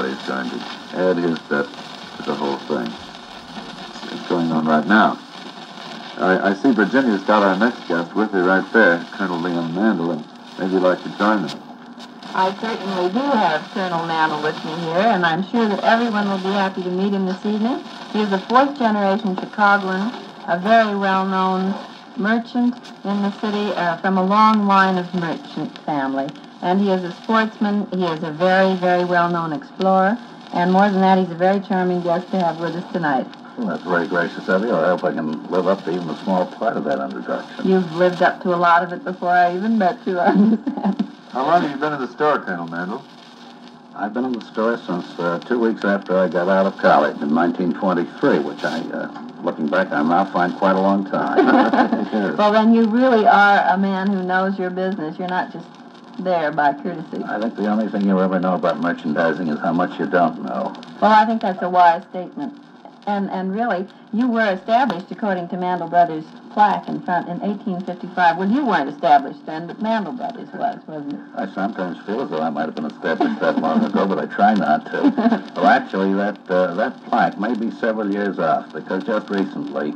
everybody's going to add his bit to the whole thing. It's going on right now. I see Virginia's got our next guest with her right there, Colonel Leon Mandel, and maybe you'd like to join them. I certainly do have Colonel Mandel with me here, and I'm sure that everyone will be happy to meet him this evening. He is a fourth-generation Chicagoan, a very well-known merchant in the city from a long line of merchant family. And he is a sportsman. He is a very, very well-known explorer. And more than that, he's a very charming guest to have with us tonight. Well, that's very gracious of you. I hope I can live up to even a small part of that introduction. You've lived up to a lot of it before I even met you, I understand. How long have you been in the store, Colonel Mandel? I've been in the store since 2 weeks after I got out of college in 1923, which looking back, I now find quite a long time. Well, then you really are a man who knows your business. You're not just there by courtesy. I think the only thing you ever know about merchandising is how much you don't know. Well, I think that's a wise statement. And really, you were established, according to Mandel Brothers' plaque in front, in 1855. Well, you weren't established then, but Mandel Brothers was, wasn't it? I sometimes feel as though I might have been established that long ago, but I try not to. Well, actually, that plaque may be several years off, because just recently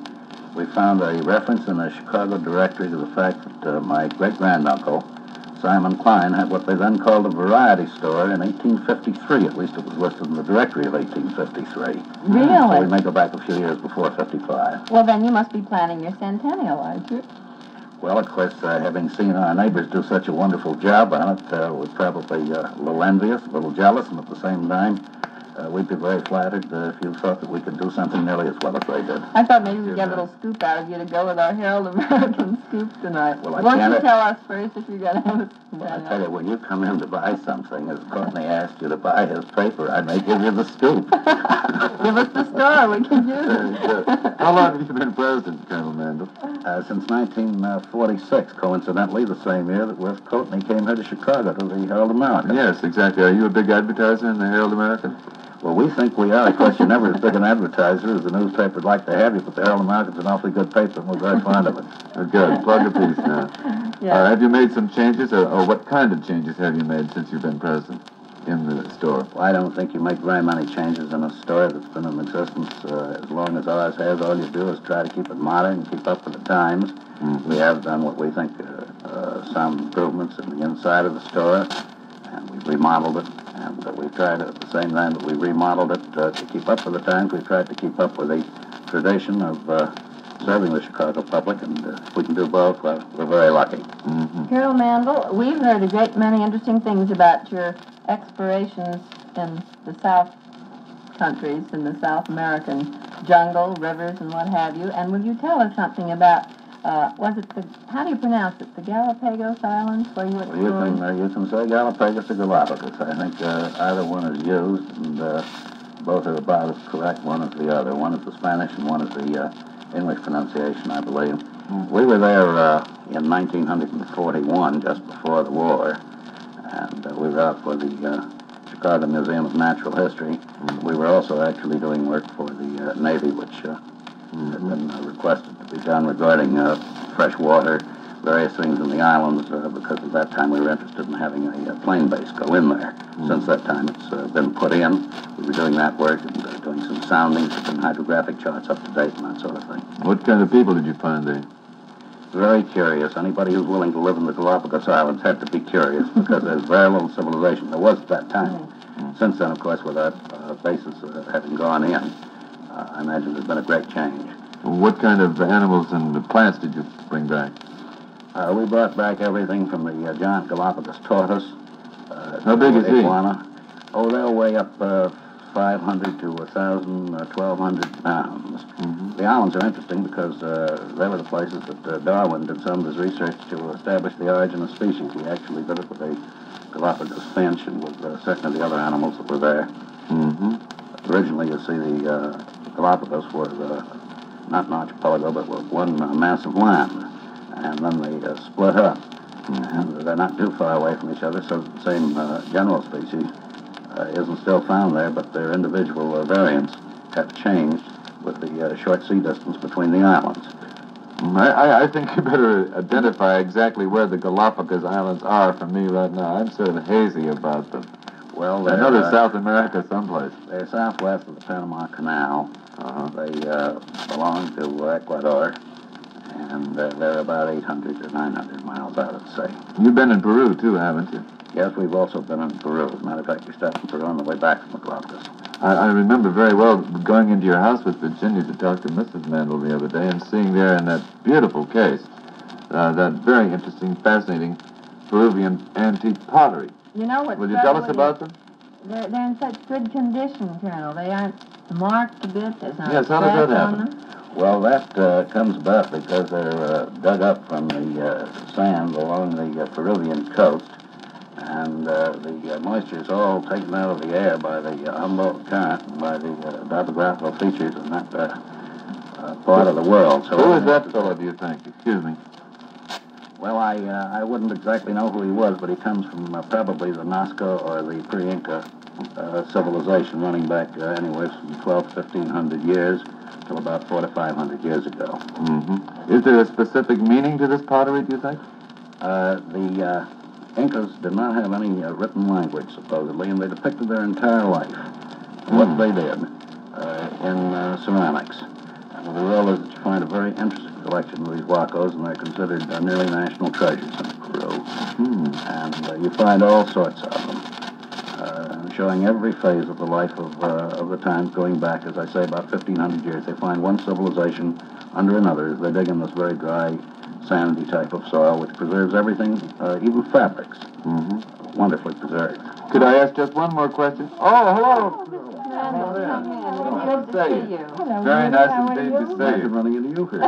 we found a reference in the Chicago directory to the fact that my great-granduncle, Simon Klein, had what they then called a variety store in 1853. At least it was listed in the directory of 1853. Really? So we may go back a few years before 55. Well, then you must be planning your centennial, aren't you? Well, of course, having seen our neighbors do such a wonderful job on it, we're probably a little envious, a little jealous, and at the same time, we'd be very flattered if you thought that we could do something nearly as well as they did. I thought maybe we'd get a little scoop out of you to go with our Herald American scoop tonight. Well, won't you tell us first if you're going to have a Well, I tell you, when you come in to buy something, as Courtney asked you to buy his paper, I may give you the scoop. Give us the store, we can use it. How long have you been president, Colonel Mandel? Since 1946, coincidentally, the same year that Wes Courtney came here to Chicago to the Herald American. Yes, exactly. Are you a big advertiser in the Herald American? Well, we think we are. Of course, you're never as big an advertiser as the newspaper would like to have you, but the Herald American's an awfully good paper, and we're very fond of it. Good. Plug a piece now. Yeah. Have you made some changes, or what kind of changes have you made since you've been president in the store? Well, I don't think you make very many changes in a store that's been in existence as long as ours has. All you do is try to keep it modern and keep up with the times. Mm-hmm. We have done what we think some improvements in the inside of the store, and we've remodeled it. And we've tried at the same time that we remodeled it to keep up with the times. We've tried to keep up with the tradition of serving the Chicago public, and if we can do both, well, we're very lucky. Mm-hmm. Colonel Mandel, we've heard a great many interesting things about your explorations in the South countries, in the South American jungle, rivers, and what have you. And will you tell us something about, how do you pronounce it, the Galapagos Islands, where you explored? Well, you can say Galapagos or Galapagos. I think either one is used, and both are about as correct, one as the other. One is the Spanish, and one is the English pronunciation, I believe. Mm-hmm. We were there in 1941, just before the war, and we were out for the Chicago Museum of Natural History. Mm-hmm. We were also actually doing work for the Navy, which had been requested to be done regarding fresh water, various things in the islands, because at that time we were interested in having a plane base go in there. Mm-hmm. Since that time it's been put in. We were doing that work and doing some soundings, some hydrographic charts up to date and that sort of thing. What kind of people did you find there? Very curious. Anybody who's willing to live in the Galapagos Islands had to be curious, because there's very little civilization. There was at that time. Mm-hmm. Since then, of course, with our bases having gone in, I imagine there's been a great change. What kind of animals and plants did you bring back? We brought back everything from the giant Galapagos tortoise. How big is he? Iguana. Oh, they'll weigh up 500 to 1,000, 1,200 pounds. Mm-hmm. The islands are interesting because they were the places that Darwin did some of his research to establish the origin of species. We actually did it with a Galapagos finch and with certain of the other animals that were there. Mm-hmm. Originally, you see, the Galapagos were not an archipelago, but were one mass of land. And then they split up. Mm-hmm. And they're not too far away from each other, so the same general species isn't still found there, but their individual variants have changed with the short sea distance between the islands. I think you better identify exactly where the Galapagos Islands are for me right now. I'm sort of hazy about them. Well, I know there's South America someplace. they're southwest of the Panama Canal. Uh-huh. They belong to Ecuador, and they're about 800 or 900 miles out at sea. You've been in Peru, too, haven't you? Yes, we've also been in Peru. As a matter of fact, we stopped in Peru on the way back from the Closeups. I remember very well going into your house with Virginia to talk to Mrs. Mandel the other day and seeing there in that beautiful case that very interesting, fascinating Peruvian antique pottery. You know what? Will you tell us about them? They're in such good condition, Colonel. They aren't marked a bit. There's not Yes, a how does scratch that on happen? them. Well, that comes about because they're dug up from the sand along the Peruvian coast, and the moisture is all taken out of the air by the Humboldt current and by the topographical features in that part of the world. So Who is that fellow, do you think? Excuse me. Well, I wouldn't exactly know who he was, but he comes from probably the Nazca or the pre-Inca civilization running back anywhere from 12 to 1,500 years till about 400 to 500 years ago. Mm-hmm. Is there a specific meaning to this pottery, do you think? The Incas did not have any written language, supposedly, and they depicted their entire life, what they did in ceramics. And the result is that you find a very interesting collection of these wacos, and they're considered nearly national treasures in Peru. And you find all sorts of them, showing every phase of the life of the times going back, as I say, about 1,500 years. They find one civilization under another as they dig in this very dry, sandy type of soil, which preserves everything, even fabrics, wonderfully preserved. Could I ask just one more question? Oh, hello. Mandel, come in. It's good to see you. Hello, very nice indeed to see I'm you. running into you here.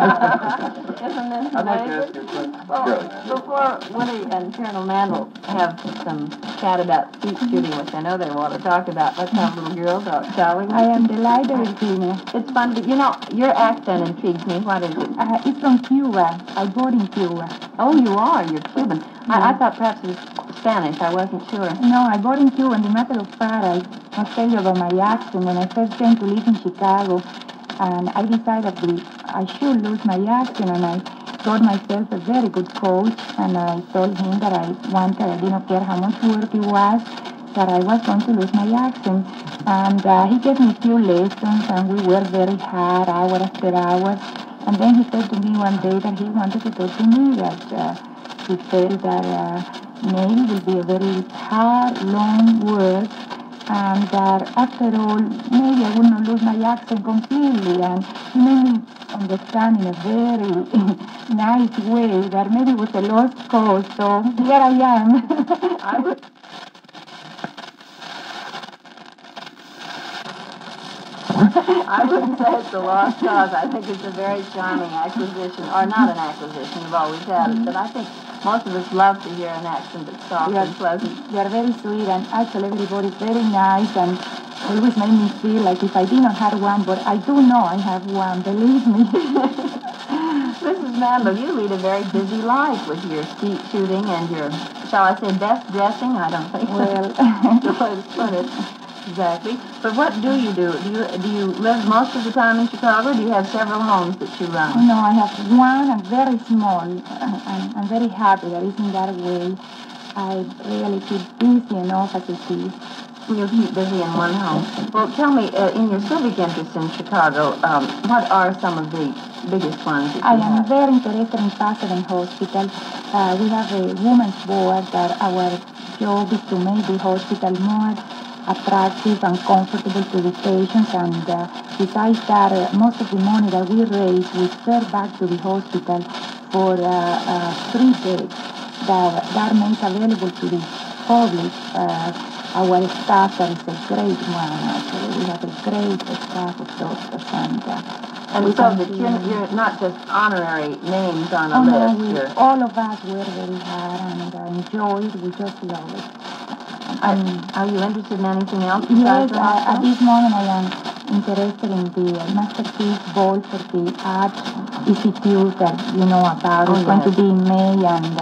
Isn't this I'd like to amazing? ask you a question. Well, before Woody and Colonel Mandel have some chat about skeet shooting, which I know they want to talk about, let's have little girl talk, shall we? I am delighted, Virginia. It's fun, but you know, your accent intrigues me. What is it? It's from Cuba. I born in Cuba. Oh, you are. You're Cuban. I thought perhaps it was Spanish. I wasn't sure. No, I born in Cuba. And the matter of fact, I'll tell you about my accent. When I first came to live in Chicago, and I decided that I should lose my accent, and I got myself a very good coach, and I told him that I didn't care how much work it was, that I was going to lose my accent. And he gave me a few lessons, and we worked very hard, hour after hour. And then he said to me one day that he wanted to talk to me, that he felt that maybe it will be a very hard, long work, and that after all, maybe I would not lose my accent completely. And he made me understand in a very nice way that maybe it was a lost cause. So here I am. I wouldn't say it's a lost cause. I think it's a very charming acquisition, or not an acquisition. You've always had it, but I think most of us love to hear an accent that's soft and pleasant. You are very sweet, and actually everybody's very nice, and always made me feel like if I did not have one, but I do know I have one, believe me. Mrs. Mandel, you lead a very busy life with your skeet shooting and your, shall I say, best dressing? I don't think Well, that's the way to put it. Exactly. But what do you do? Do you live most of the time in Chicago, or do you have several homes that you run? no, I have one and very small. I'm very happy that it's in that way. I really keep busy enough as it is. You keep busy in one home. Well, tell me, in your civic interests in Chicago, what are some of the biggest ones that you I am have? very interested in Pasadena Hospital. We have a women's board that our job is to make the hospital more attractive and comfortable to the patients, and besides that, most of the money that we raise, we serve back to the hospital for free beds that made available to the public. Our staff, that is a great one, actually. We have a great staff of doctors, And we so can that see- you're not just honorary names on a Oh, no, list. You're, all of us work very hard and enjoy it. We just love it. are you interested in anything else Yes, besides the at hospital? this moment I am interested in the Masterpiece Ball for the Art Institute that you know about. It's going to be in May, and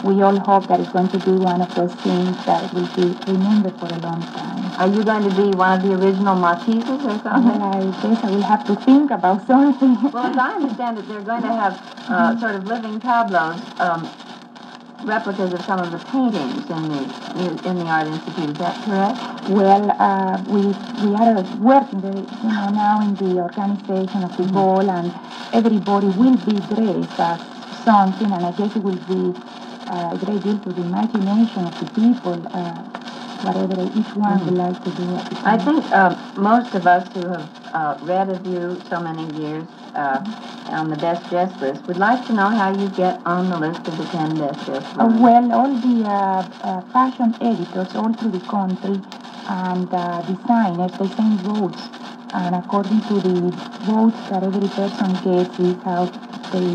we all hope that it's going to be one of those things that will be remembered for a long time. Are you going to be one of the original Matisses or something? Well, I guess I will have to think about something. Well, as I understand it, they're going to have sort of living tableaus replicas of some of the paintings in the Art Institute. Is that correct? Well, we are working now in the organization of the ball, and everybody will be dressed as something, and I guess it will be a great deal to the imagination of the people, whatever each one would like to do at the time. I think most of us who have read of you so many years on the best dress list would like to know how you get on the list of the 10 best dressed women. Well, all the fashion editors all through the country and designers, they send votes. And according to the votes that every person gets is how they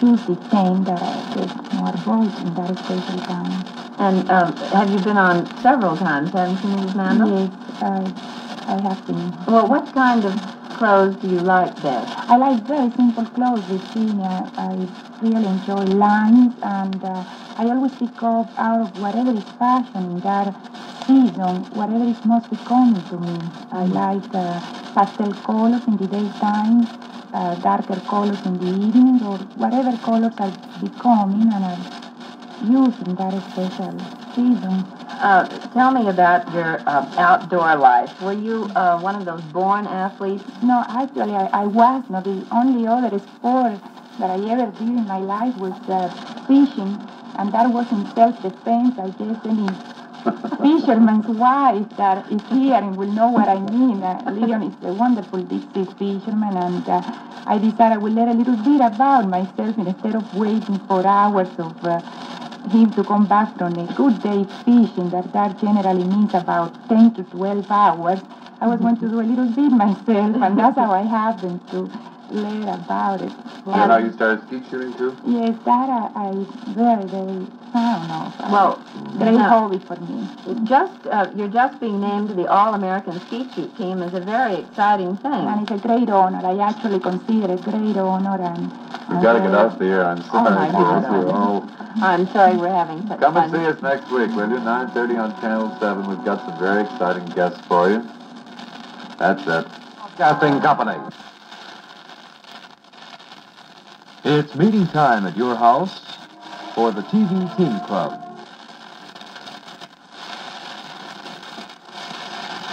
choose the 10 that get more votes in that special time. And have you been on several times, haven't you, Mrs. Mandel? Yes, I have been. Well, what kind of clothes do you like best? I like very simple clothes, Virginia. I really enjoy lines, and I always pick up out of whatever is fashion in that season, whatever is most becoming to me. I like pastel colors in the daytime, darker colors in the evening, or whatever colors are becoming and are used in that special season. Tell me about your outdoor life. Were you one of those born athletes? No, actually, I was not. The only other sport that I ever did in my life was fishing, and that was in self-defense. I guess any fisherman's wife that is here and will know what I mean. Leon is a wonderful deep-sea fisherman, and I decided I would let a little bit about myself instead of waiting for hours of him to come back from a good day fishing. That generally means about 10 to 12 hours. I was going to do a little bit myself, and that's how I happened to learn about it. Is that how you started skeet shooting, too? Yes, that I very, very fond of. Well, great hobby for me. You're just being named to the All-American Skeet Shoot team is a very exciting thing. And it's a great honor. I actually consider it a great honor. And We've got to get off the air. I'm sorry. my goodness. I'm sorry we're having such Come fun. and see us next week, will you? 9:30 on Channel 7. We've got some very exciting guests for you. That's it. Broadcasting Company. It's meeting time at your house for the TV Team Club.